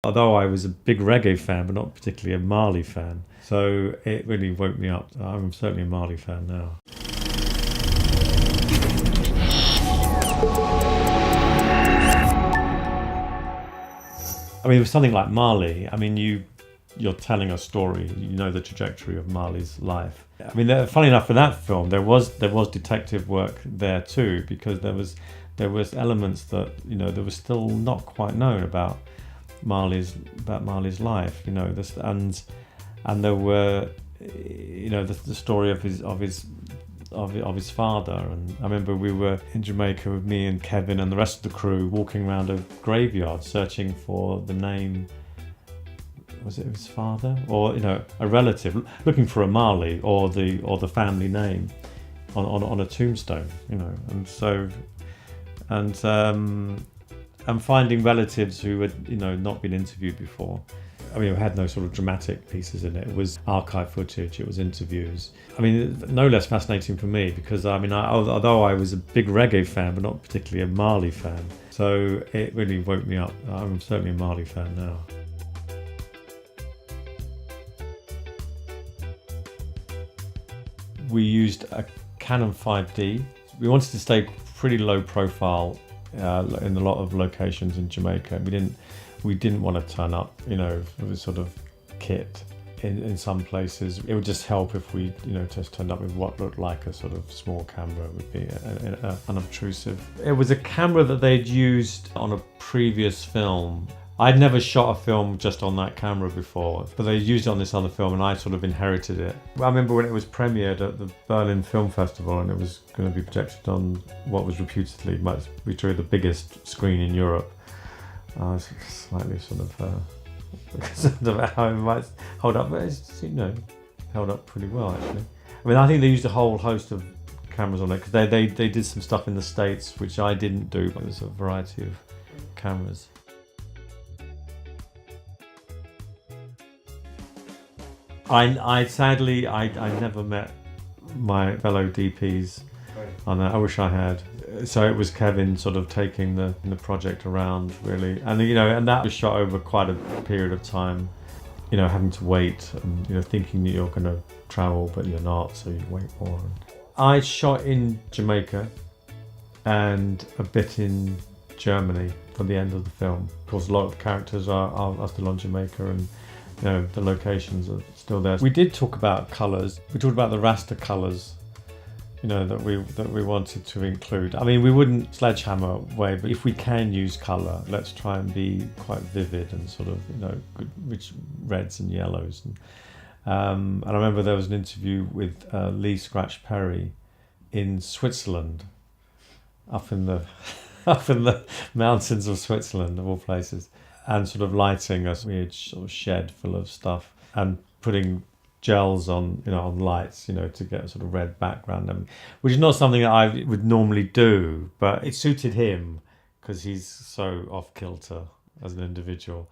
Although I was a big reggae fan, but not particularly a Marley fan. So it really woke me up. I'm certainly a Marley fan now. I mean, with something like Marley, I mean, you're telling a story. You know the trajectory of Marley's life. I mean, funny enough, for that film, there was detective work there too, because there was elements that there was still not quite known about Marley's life. This and there were the story of his father. And I remember we were in Jamaica with me and Kevin and the rest of the crew walking around a graveyard searching for the name. Was it his father or a relative, looking for a Marley or the family name on a tombstone, and finding relatives who had not been interviewed before. I mean, it had no sort of dramatic pieces in it. It was archive footage, it was interviews. I mean, no less fascinating for me because, I mean, although I was a big reggae fan, but not particularly a Marley fan, so it really woke me up. I'm certainly a Marley fan now. We used a Canon 5D. We wanted to stay pretty low profile in a lot of locations in Jamaica. We didn't want to turn up, with a sort of kit in some places. It would just help if we, just turned up with what looked like a sort of small camera. It would be unobtrusive. It was a camera that they'd used on a previous film. I'd never shot a film just on that camera before, but they used it on this other film and I sort of inherited it. I remember when it was premiered at the Berlin Film Festival and it was going to be projected on what was reputedly the biggest screen in Europe. I was slightly sort of concerned about how it might hold up, but it's held up pretty well actually. I mean, I think they used a whole host of cameras on it because they did some stuff in the States which I didn't do, but there's a variety of cameras. I sadly never met my fellow DPs on that. I wish I had. So it was Kevin sort of taking the project around really, and that was shot over quite a period of time. Having to wait and thinking that you're going to travel but you're not, so you wait more. I shot in Jamaica and a bit in Germany for the end of the film. Of course, a lot of characters are still on Jamaica and the locations are still there. We did talk about colours. We talked about the raster colours, that we wanted to include. I mean, we wouldn't sledgehammer away, but if we can use colour, let's try and be quite vivid and sort of, good, rich reds and yellows. And I remember there was an interview with Lee Scratch Perry in Switzerland, up in the mountains of Switzerland, of all places, and sort of lighting a weird sort of shed full of stuff and putting gels on, on lights, to get a sort of red background, which is not something that I would normally do, but it suited him because he's so off kilter as an individual.